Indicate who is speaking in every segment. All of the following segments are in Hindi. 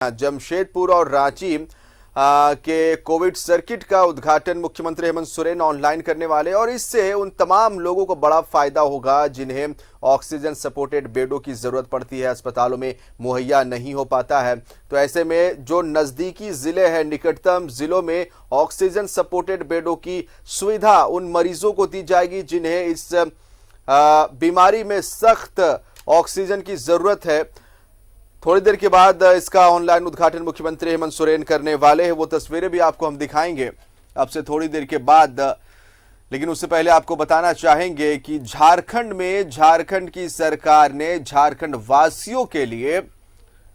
Speaker 1: जमशेदपुर और रांची के कोविड सर्किट का उद्घाटन मुख्यमंत्री हेमंत सोरेन ऑनलाइन करने वाले और इससे उन तमाम लोगों को बड़ा फायदा होगा जिन्हें ऑक्सीजन सपोर्टेड बेडों की जरूरत पड़ती है, अस्पतालों में मुहैया नहीं हो पाता है। तो ऐसे में जो नजदीकी जिले हैं, निकटतम जिलों में ऑक्सीजन सपोर्टेड बेडों की सुविधा उन मरीजों को दी जाएगी जिन्हें इस बीमारी में सख्त ऑक्सीजन की जरूरत है। थोड़ी देर के बाद इसका ऑनलाइन उद्घाटन मुख्यमंत्री हेमंत सोरेन करने वाले हैं। वो तस्वीरें भी आपको हम दिखाएंगे अब से थोड़ी देर के बाद, लेकिन उससे पहले आपको बताना चाहेंगे कि झारखंड की सरकार ने झारखंड वासियों के लिए,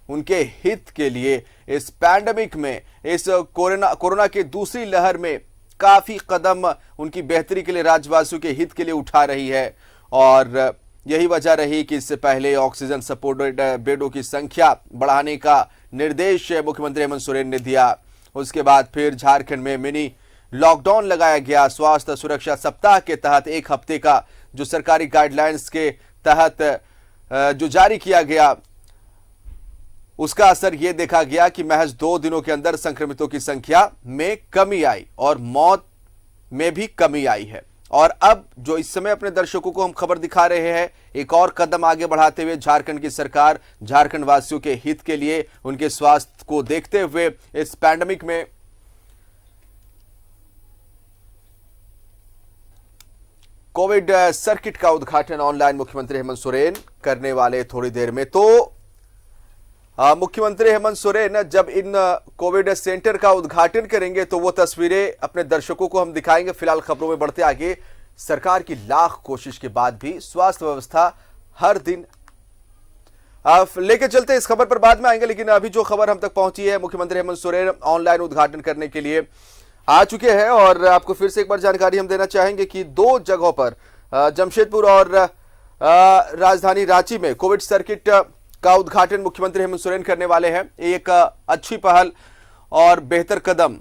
Speaker 1: उनके हित के लिए इस पैंडेमिक में, इस कोरोना के दूसरी लहर में काफी कदम उनकी बेहतरी के लिए, राज्यवासियों के हित के लिए उठा रही है। और यही वजह रही कि इससे पहले ऑक्सीजन सपोर्टेड बेडों की संख्या बढ़ाने का निर्देश मुख्यमंत्री हेमंत सोरेन ने दिया। उसके बाद फिर झारखंड में मिनी लॉकडाउन लगाया गया। स्वास्थ्य सुरक्षा सप्ताह के तहत एक हफ्ते का जो सरकारी गाइडलाइंस के तहत जो जारी किया गया, उसका असर यह देखा गया कि महज 2 दिनों के अंदर संक्रमितों की संख्या में कमी आई और मौत में भी कमी आई है। और अब जो इस समय अपने दर्शकों को हम खबर दिखा रहे हैं, एक और कदम आगे बढ़ाते हुए झारखंड की सरकार झारखंड वासियों के हित के लिए, उनके स्वास्थ्य को देखते हुए इस पैंडेमिक में कोविड सर्किट का उद्घाटन ऑनलाइन मुख्यमंत्री हेमंत सोरेन करने वाले थोड़ी देर में। तो मुख्यमंत्री हेमंत सोरेन जब इन कोविड सेंटर का उद्घाटन करेंगे तो वो तस्वीरें अपने दर्शकों को हम दिखाएंगे। फिलहाल खबरों में बढ़ते आगे, सरकार की लाख कोशिश के बाद भी स्वास्थ्य व्यवस्था हर दिन लेके चलते, इस खबर पर बाद में आएंगे। लेकिन अभी जो खबर हम तक पहुंची है, मुख्यमंत्री हेमंत सोरेन ऑनलाइन उद्घाटन करने के लिए आ चुके हैं। और आपको फिर से एक बार जानकारी हम देना चाहेंगे कि 2 जगहों पर, जमशेदपुर और राजधानी रांची में कोविड सर्किट का उद्घाटन मुख्यमंत्री हेमंत सोरेन करने वाले हैं। एक अच्छी पहल और बेहतर कदम।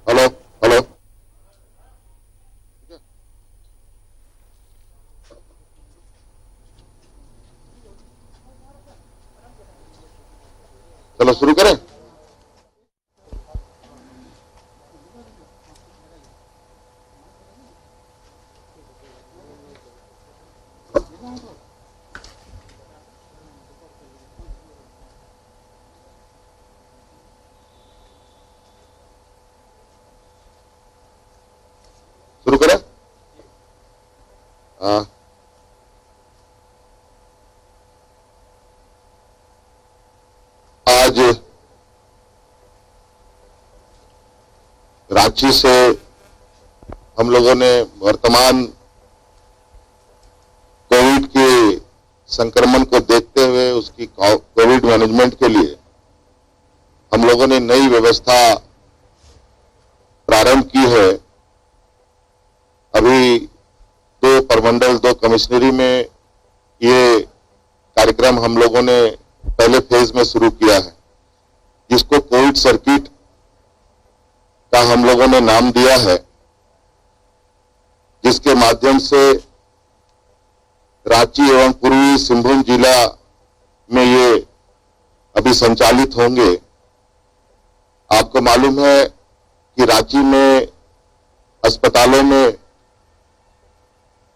Speaker 2: हेलो हेलो, चलो शुरू करें। शुरू करें। आज रांची से हम लोगों ने वर्तमान कोविड के संक्रमण को देखते हुए उसकी कोविड मैनेजमेंट के लिए हम लोगों ने नई व्यवस्था प्रारंभ की है। अभी 2 प्रमंडल, 2 कमिश्नरी में ये कार्यक्रम हम लोगों ने पहले फेज में शुरू किया है, जिसको कोविड सर्किट का हम लोगों ने नाम दिया है, जिसके माध्यम से रांची एवं पूर्वी सिंहभूम जिला में ये अभी संचालित होंगे। आपको मालूम है कि रांची में अस्पतालों में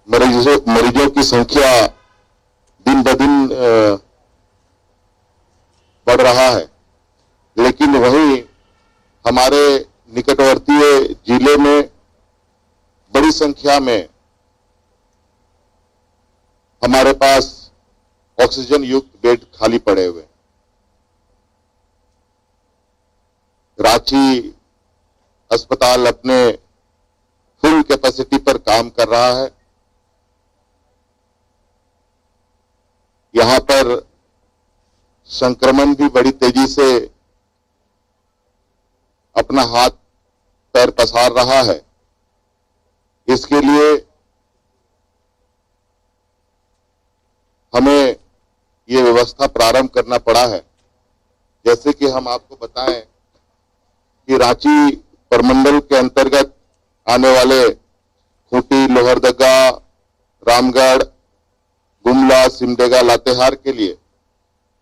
Speaker 2: मरीजों की संख्या दिन ब दिन बढ़ रहा है, लेकिन वहीं हमारे निकटवर्ती जिले में बड़ी संख्या में हमारे पास ऑक्सीजन युक्त बेड खाली पड़े हुए। रांची अस्पताल अपने फुल कैपेसिटी पर काम कर रहा है। यहां पर संक्रमण भी बड़ी तेजी से अपना हाथ पैर पसार रहा है। इसके लिए हमें ये व्यवस्था प्रारंभ करना पड़ा है। जैसे कि हम आपको बताएं कि रांची प्रमंडल के अंतर्गत आने वाले खूंटी, लोहरदगा, रामगढ़, गुमला, सिमडेगा, लातेहार के लिए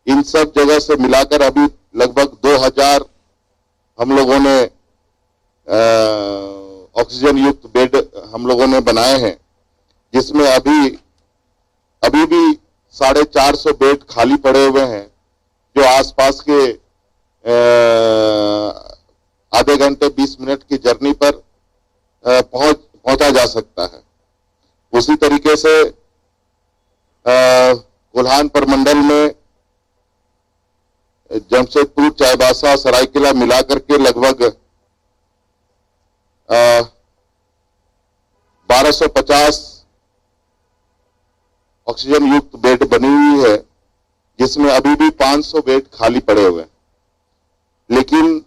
Speaker 2: इन सब जगह से मिलाकर अभी लगभग 2000 हम लोगों ने ऑक्सीजन युक्त बेड हम लोगों ने बनाए हैं, जिसमें अभी भी 450 बेड खाली पड़े हुए हैं, जो आसपास के आधे घंटे 20 मिनट की जर्नी पर पहुंचा जा सकता है। उसी तरीके से कोल्हान प्रमंडल में जमशेदपुर, चाईबासा, सरायकेला मिलाकर के लगभग 1250 ऑक्सीजन युक्त बेड बनी हुई है, जिसमें अभी भी 500 बेड खाली पड़े हुए हैं। लेकिन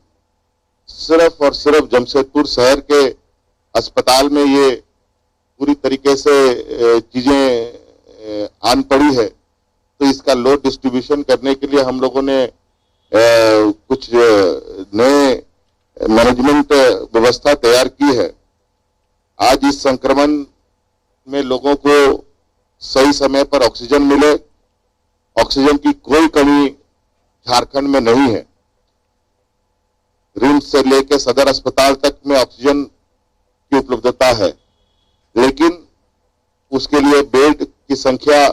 Speaker 2: सिर्फ और सिर्फ जमशेदपुर शहर के अस्पताल में ये पूरी तरीके से चीजें आन पड़ी है, तो इसका लोड डिस्ट्रीब्यूशन करने के लिए हम लोगों ने कुछ नए मैनेजमेंट व्यवस्था तैयार की है। आज इस संक्रमण में लोगों को सही समय पर ऑक्सीजन मिले, ऑक्सीजन की कोई कमी झारखंड में नहीं है। रिम्स से लेकर सदर अस्पताल तक में ऑक्सीजन की उपलब्धता है, लेकिन उसके लिए बेड की संख्या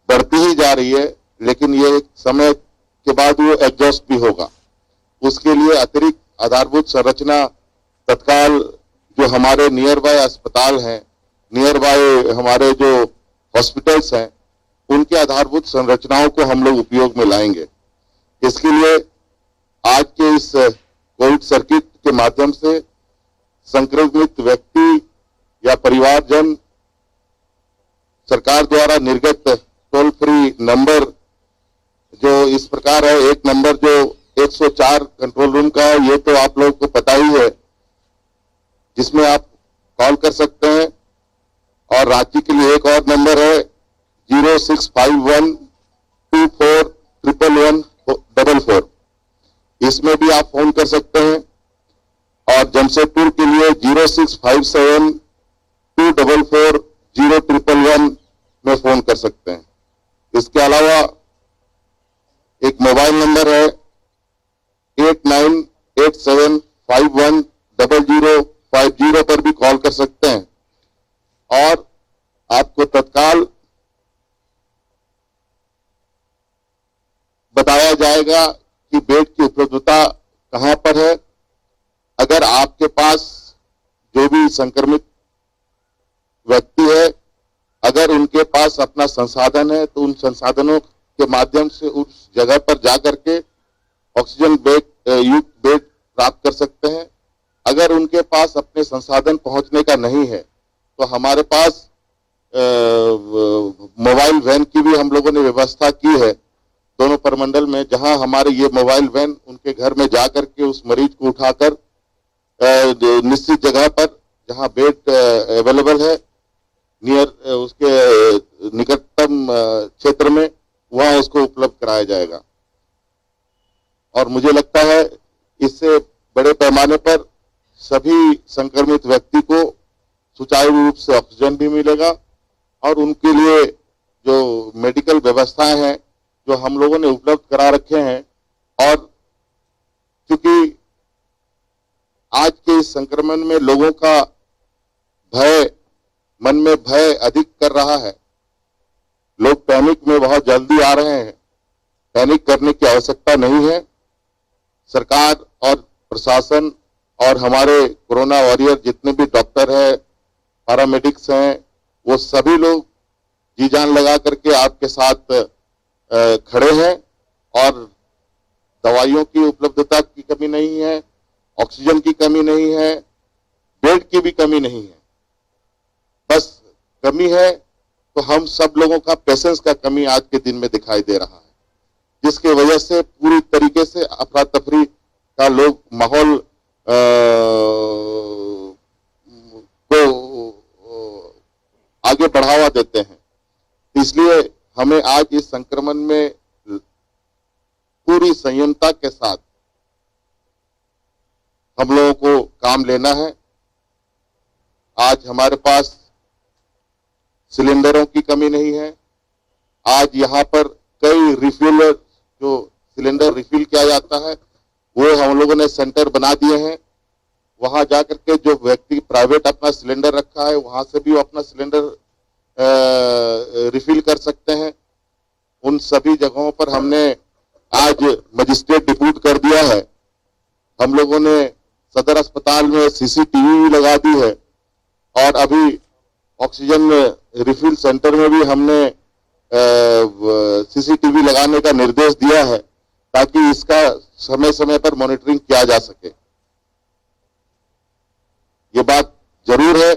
Speaker 2: बढ़ती ही जा रही है, लेकिन ये एक समय के बाद वो एग्जॉस्ट भी होगा। उसके लिए अतिरिक्त आधारभूत संरचना तत्काल जो हमारे नियर बाय अस्पताल हैं, नियर बाय हमारे जो हॉस्पिटल्स हैं, उनके आधारभूत संरचनाओं को हम लोग उपयोग में लाएंगे। इसके लिए आज के इस कोविड सर्किट के माध्यम से संक्रमित व्यक्ति या परिवारजन सरकार द्वारा निर्गत टोल फ्री नंबर जो इस प्रकार है, एक नंबर जो 104 कंट्रोल रूम का है, ये तो आप लोगों को पता ही है, जिसमें आप कॉल कर सकते हैं। और रांची के लिए एक और नंबर है 0651241144, इसमें भी आप फोन कर सकते हैं। और जमशेदपुर के लिए 0657244011 में फोन कर सकते हैं। इसके अलावा एक मोबाइल नंबर है 8987510050 पर भी कॉल कर सकते हैं और आपको तत्काल बताया जाएगा कि बेड की उपलब्धता कहां पर है। अगर आपके पास जो भी संक्रमित व्यक्ति है, अगर उनके पास अपना संसाधन है, तो उन संसाधनों के माध्यम से उस जगह पर जाकर के ऑक्सीजन बेड युक्त बेड प्राप्त कर सकते हैं। अगर उनके पास अपने संसाधन पहुंचने का नहीं है, तो हमारे पास मोबाइल वैन की भी हम लोगों ने व्यवस्था की है दोनों प्रमंडल में, जहां हमारे ये मोबाइल वैन उनके घर में जाकर के उस मरीज को उठाकर निश्चित जगह पर जहां बेड अवेलेबल है, नियर उसके निकटतम क्षेत्र में, वहां उसको उपलब्ध कराया जाएगा। और मुझे लगता है इससे बड़े पैमाने पर सभी संक्रमित व्यक्ति को सुचारू रूप से ऑक्सीजन भी मिलेगा और उनके लिए जो मेडिकल व्यवस्थाएं हैं जो हम लोगों ने उपलब्ध करा रखे हैं। और क्योंकि आज के इस संक्रमण में लोगों का मन में भय अधिक कर रहा है, लोग पैनिक में बहुत जल्दी आ रहे हैं। पैनिक करने की आवश्यकता नहीं है। सरकार और प्रशासन और हमारे कोरोना वॉरियर जितने भी डॉक्टर हैं, पैरामेडिक्स हैं, वो सभी लोग जी जान लगा करके आपके साथ खड़े हैं और दवाइयों की उपलब्धता की कमी नहीं है, ऑक्सीजन की कमी नहीं है, बेड की भी कमी नहीं है। बस कमी है तो हम सब लोगों का पेशेंस का कमी आज के दिन में दिखाई दे रहा है, जिसके वजह से पूरी तरीके से अफरा तफरी का लोग माहौल को आगे बढ़ावा देते हैं। इसलिए हमें आज इस संक्रमण में पूरी संयमता के साथ हम लोगों को काम लेना है। आज हमारे पास सिलेंडरों की कमी नहीं है। आज यहाँ पर कई रिफिल जो सिलेंडर रिफिल किया जाता है वो हम लोगों ने सेंटर बना दिए हैं। वहां जाकर के जो व्यक्ति प्राइवेट अपना सिलेंडर रखा है वहां से भी वो अपना सिलेंडर रिफिल कर सकते हैं। उन सभी जगहों पर हमने आज मजिस्ट्रेट डिप्यूट कर दिया है। हम लोगों ने सदर अस्पताल में सीसीटीवी भी लगा दी है और अभी ऑक्सीजन रिफिल सेंटर में भी हमने सीसीटीवी लगाने का निर्देश दिया है ताकि इसका समय समय पर मॉनिटरिंग किया जा सके। ये बात जरूर है,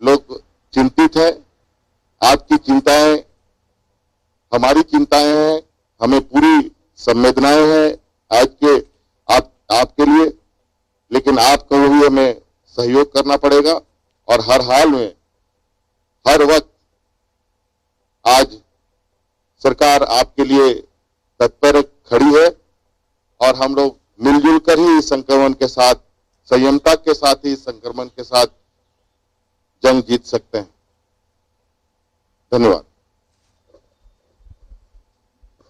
Speaker 2: लोग चिंतित हैं। आपकी चिंताएं हमारी चिंताएं हैं, हमें पूरी संवेदनाएं हैं आज के आपके लिए, लेकिन आपको भी हमें सहयोग करना पड़ेगा और हर हाल में हर वक्त आज सरकार आपके लिए तत्पर खड़ी है और हम लोग मिलजुल कर ही इस संक्रमण के साथ, संयमता के साथ ही इस संक्रमण के साथ जंग जीत सकते हैं। धन्यवाद।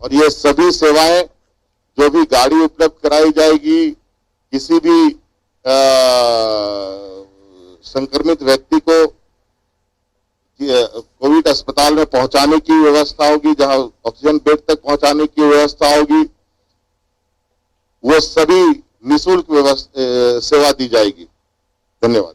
Speaker 2: और ये सभी सेवाएं जो भी गाड़ी उपलब्ध कराई जाएगी, किसी भी संक्रमित व्यक्ति को कोविड अस्पताल में पहुंचाने की व्यवस्था होगी, जहां ऑक्सीजन बेड तक पहुंचाने की व्यवस्था होगी, वो सभी निःशुल्क सेवा दी जाएगी। धन्यवाद।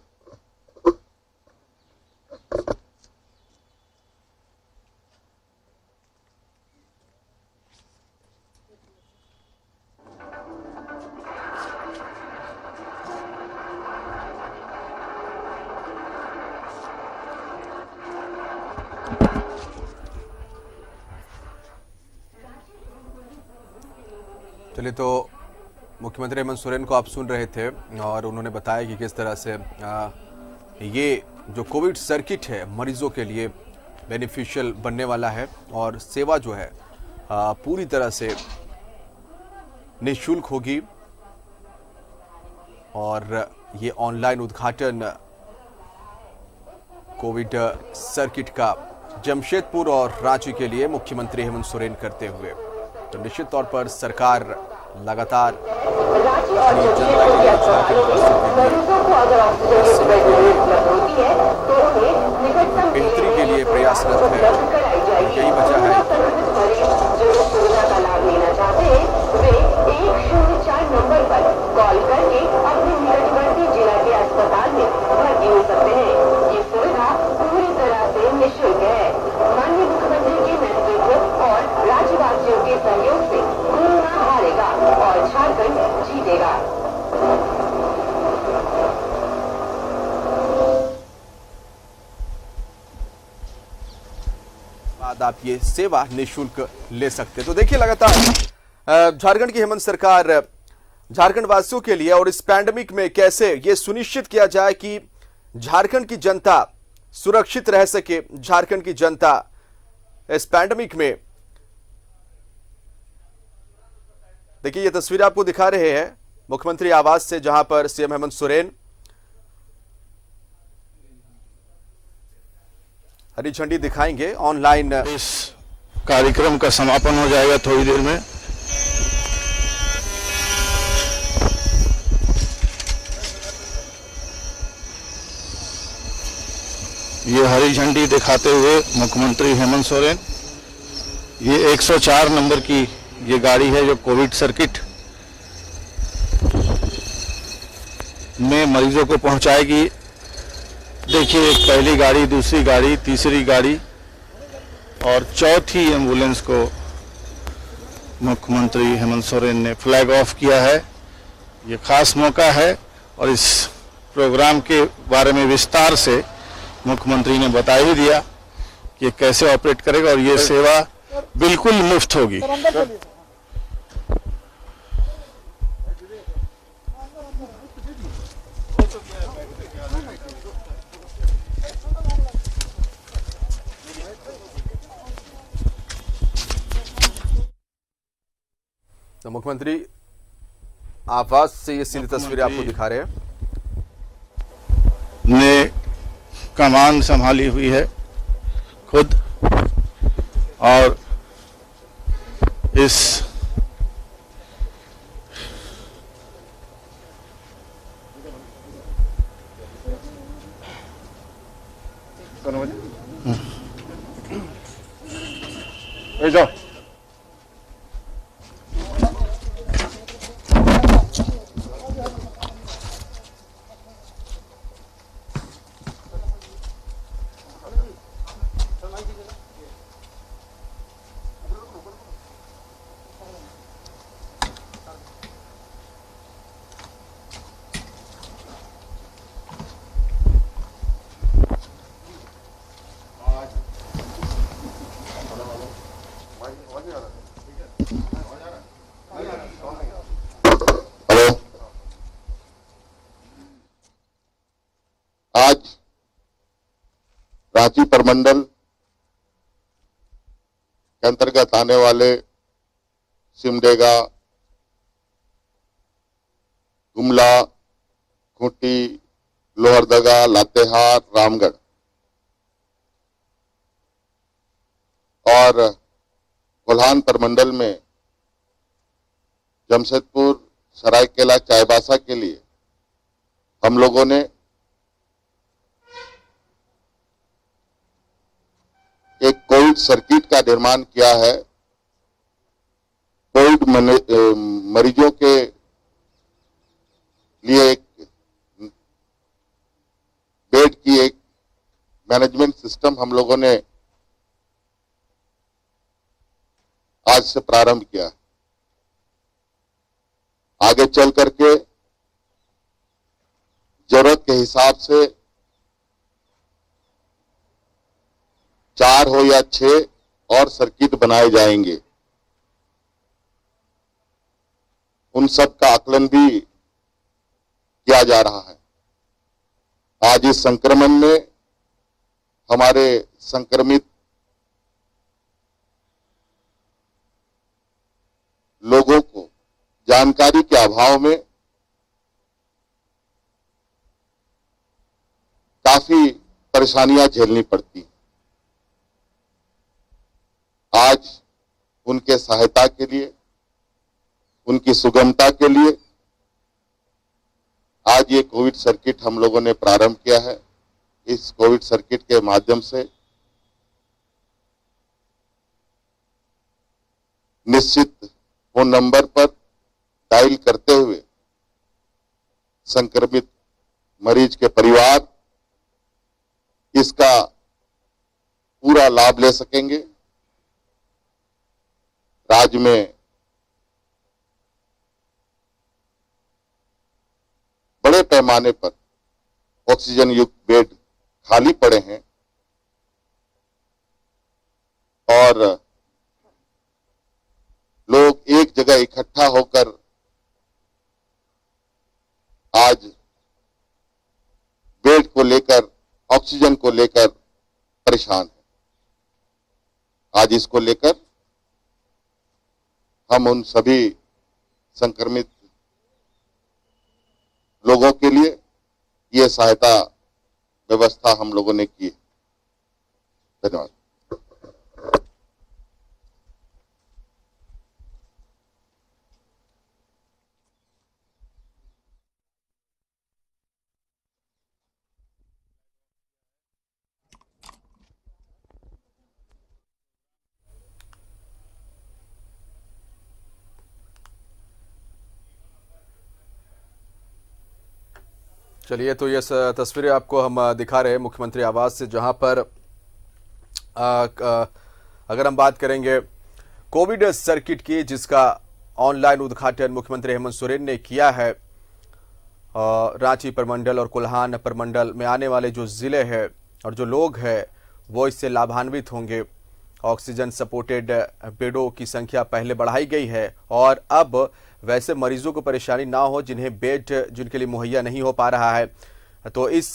Speaker 1: चलिए, तो मुख्यमंत्री हेमंत सोरेन को आप सुन रहे थे और उन्होंने बताया कि किस तरह से ये जो कोविड सर्किट है मरीजों के लिए बेनिफिशियल बनने वाला है और सेवा जो है पूरी तरह से निःशुल्क होगी। और ये ऑनलाइन उद्घाटन कोविड सर्किट का जमशेदपुर और रांची के लिए मुख्यमंत्री हेमंत सोरेन करते हुए, तो निश्चित तौर पर सरकार लगातार अपनी जनता के लिए बेहतरी के लिए प्रयासरत है। यही वजह है
Speaker 3: नंबर पर कॉल करके अपने निकटवर्ती जिला के अस्पताल में भर्ती हो सकते हैं। ये सुविधा पूरी तरह से निःशुल्क है। माननीय मुख्यमंत्री के नेतृत्व और राज्यवासियों के सहयोग से कोरोना हारेगा और झारखंड जीतेगा।
Speaker 1: बाद आप ये सेवा निःशुल्क ले सकते। तो देखिए, लगातार झारखंड की हेमंत सरकार झारखंड वासियों के लिए और इस पैंडेमिक में कैसे ये सुनिश्चित किया जाए कि झारखंड की जनता सुरक्षित रह सके। झारखंड की जनता इस पैंडेमिक में, देखिए ये तस्वीर आपको दिखा रहे हैं मुख्यमंत्री आवास से, जहां पर सीएम हेमंत सोरेन हरी झंडी दिखाएंगे। ऑनलाइन
Speaker 4: इस कार्यक्रम का समापन हो जाएगा थोड़ी देर में। ये हरी झंडी दिखाते हुए मुख्यमंत्री हेमंत सोरेन, ये 104 नंबर की ये गाड़ी है जो कोविड सर्किट में मरीजों को पहुंचाएगी। देखिए, एक पहली गाड़ी, दूसरी गाड़ी, तीसरी गाड़ी और चौथी एम्बुलेंस को मुख्यमंत्री हेमंत सोरेन ने फ्लैग ऑफ किया है। ये खास मौका है और इस प्रोग्राम के बारे में विस्तार से मुख्यमंत्री ने बता ही दिया कि कैसे ऑपरेट करेगा और ये सेवा बिल्कुल मुफ्त होगी।
Speaker 1: तो मुख्यमंत्री आवास से ये सीधी तस्वीरें आपको दिखा रहे हैं।
Speaker 4: ने कमान संभाली हुई है खुद और इस जाओ
Speaker 2: आज रांची प्रमंडल के अंतर्गत आने वाले सिमडेगा, गुमला, खूंटी, लोहरदगा, लातेहार, रामगढ़ और कोल्हान प्रमंडल में जमशेदपुर, सरायकेला, चाईबासा के लिए हम लोगों ने एक कोविड सर्किट का निर्माण किया है। कोविड मरीजों के लिए एक बेड की एक मैनेजमेंट सिस्टम हम लोगों ने आज से प्रारंभ किया है। आगे चल करके जरूरत के हिसाब से 4 हो या 6 और सर्किट बनाए जाएंगे। उन सब का आकलन भी किया जा रहा है। आज इस संक्रमण में हमारे संक्रमित लोगों को जानकारी के अभाव में काफी परेशानियां झेलनी पड़ती। आज उनके सहायता के लिए, उनकी सुगमता के लिए आज ये कोविड सर्किट हम लोगों ने प्रारंभ किया है। इस कोविड सर्किट के माध्यम से निश्चित फोन नंबर पर डायल करते हुए संक्रमित मरीज के परिवार इसका पूरा लाभ ले सकेंगे। राज्य में बड़े पैमाने पर ऑक्सीजन युक्त बेड खाली पड़े हैं और लोग एक जगह इकट्ठा होकर आज बेड को लेकर, ऑक्सीजन को लेकर परेशान है। आज इसको लेकर हम उन सभी संक्रमित लोगों के लिए ये सहायता व्यवस्था हम लोगों ने की है। धन्यवाद।
Speaker 1: चलिए, तो ये तस्वीरें आपको हम दिखा रहे हैं मुख्यमंत्री आवास से, जहां पर अगर हम बात करेंगे कोविड सर्किट की, जिसका ऑनलाइन उद्घाटन मुख्यमंत्री हेमंत सोरेन ने किया है। रांची प्रमंडल और कोल्हान प्रमंडल में आने वाले जो जिले हैं और जो लोग हैं वो इससे लाभान्वित होंगे। ऑक्सीजन सपोर्टेड बेडों की संख्या पहले बढ़ाई गई है और अब वैसे मरीजों को परेशानी ना हो जिन्हें बेड जिनके लिए मुहैया नहीं हो पा रहा है, तो इस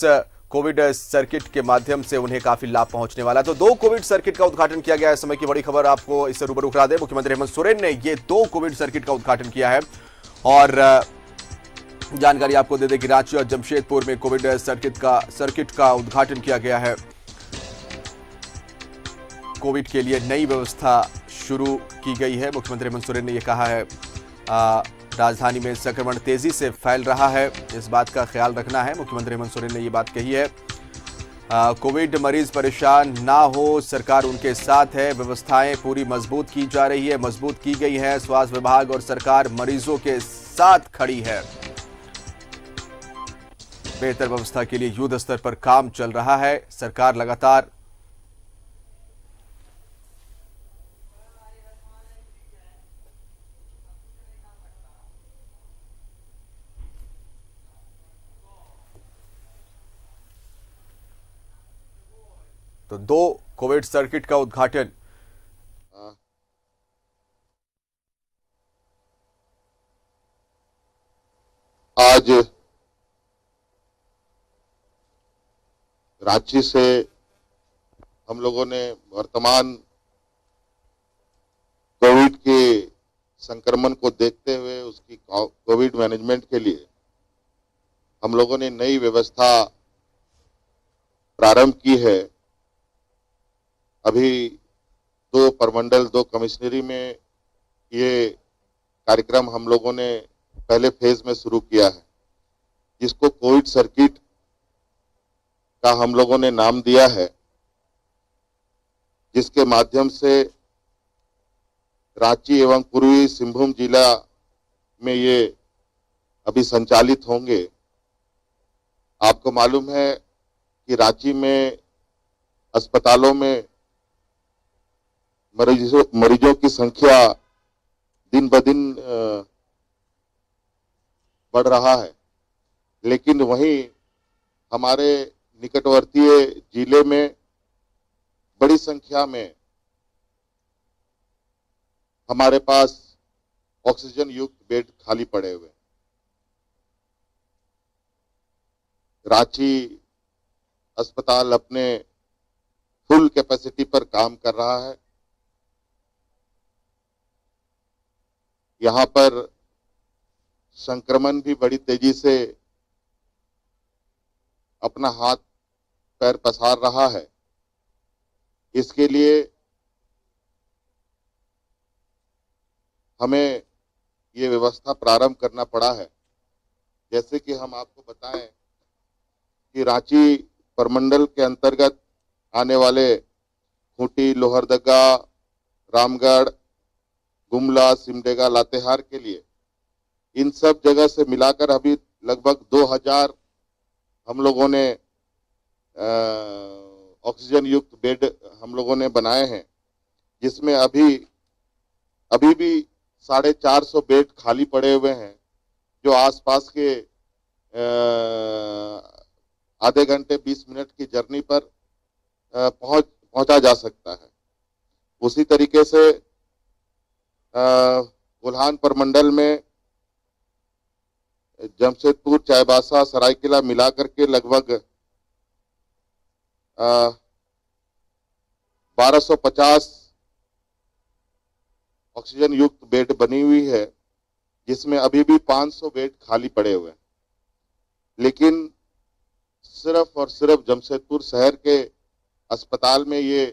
Speaker 1: कोविड सर्किट के माध्यम से उन्हें काफी लाभ पहुंचने वाला है। तो 2 कोविड सर्किट का उद्घाटन किया गया है। समय की बड़ी खबर आपको इससे रूबरू करा दे, मुख्यमंत्री हेमंत सोरेन ने ये 2 कोविड सर्किट का उद्घाटन किया है। और जानकारी आपको दे दें कि रांची और जमशेदपुर में कोविड सर्किट का उद्घाटन किया गया है। कोविड के लिए नई व्यवस्था शुरू की गई है। मुख्यमंत्री हेमंत सोरेन ने यह कहा है राजधानी में संक्रमण तेजी से फैल रहा है, इस बात का ख्याल रखना है। मुख्यमंत्री हेमंत सोरेन ने ये बात कही है। कोविड मरीज परेशान ना हो, सरकार उनके साथ है। व्यवस्थाएं पूरी मजबूत की जा रही है, मजबूत की गई है। स्वास्थ्य विभाग और सरकार मरीजों के साथ खड़ी है। बेहतर व्यवस्था के लिए युद्ध स्तर पर काम चल रहा है। सरकार लगातार तो 2 कोविड सर्किट का उद्घाटन
Speaker 2: आज रांची से हम लोगों ने वर्तमान कोविड के संक्रमण को देखते हुए उसकी कोविड मैनेजमेंट के लिए हम लोगों ने नई व्यवस्था प्रारंभ की है। अभी 2 प्रमंडल 2 कमिश्नरी में ये कार्यक्रम हम लोगों ने पहले फेज में शुरू किया है, जिसको कोविड सर्किट का हम लोगों ने नाम दिया है, जिसके माध्यम से रांची एवं पूर्वी सिंहभूम जिला में ये अभी संचालित होंगे। आपको मालूम है कि रांची में अस्पतालों में मरीजों की संख्या दिन ब दिन बढ़ रहा है, लेकिन वहीं हमारे निकटवर्ती जिले में बड़ी संख्या में हमारे पास ऑक्सीजन युक्त बेड खाली पड़े हुए। रांची अस्पताल अपने फुल कैपेसिटी पर काम कर रहा है। यहाँ पर संक्रमण भी बड़ी तेजी से अपना हाथ पैर पसार रहा है। इसके लिए हमें ये व्यवस्था प्रारंभ करना पड़ा है। जैसे कि हम आपको बताएं कि रांची प्रमंडल के अंतर्गत आने वाले खूंटी, लोहरदगा, रामगढ़, गुमला, सिमडेगा, लातेहार के लिए इन सब जगह से मिलाकर अभी लगभग 2000 हम लोगों ने ऑक्सीजन युक्त बेड हम लोगों ने बनाए हैं, जिसमें अभी भी 450 बेड खाली पड़े हुए हैं, जो आसपास के आधे घंटे 20 मिनट की जर्नी पर पहुंचा जा सकता है। उसी तरीके से कोल्हान प्रमंडल में जमशेदपुर, चाईबासा, सरायकेला मिलाकर के लगभग 1250 ऑक्सीजन युक्त बेड बनी हुई है, जिसमें अभी भी 500 बेड खाली पड़े हुए हैं। लेकिन सिर्फ और सिर्फ जमशेदपुर शहर के अस्पताल में ये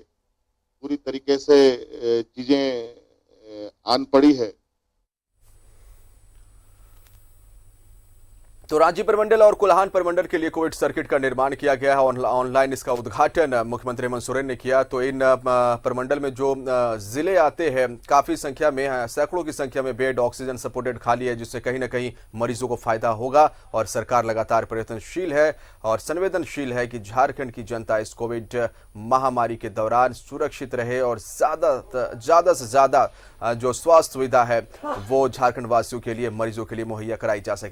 Speaker 2: पूरी तरीके से चीजें आन पड़ी है।
Speaker 1: तो रांची प्रमंडल और कोल्हान प्रमंडल के लिए कोविड सर्किट का निर्माण किया गया है। ऑनलाइन इसका उद्घाटन मुख्यमंत्री हेमंत सोरेन ने किया। तो इन प्रमंडल में जो जिले आते हैं, काफी संख्या में, सैकड़ों की संख्या में बेड ऑक्सीजन सपोर्टेड खाली है, जिससे कहीं ना कहीं मरीजों को फायदा होगा। और सरकार लगातार प्रयत्नशील है और संवेदनशील है कि झारखंड की जनता इस कोविड महामारी के दौरान सुरक्षित रहे और ज्यादा से ज्यादा जो स्वास्थ्य सुविधा है वो झारखंड वासियों के लिए, मरीजों के लिए मुहैया कराई जा सके।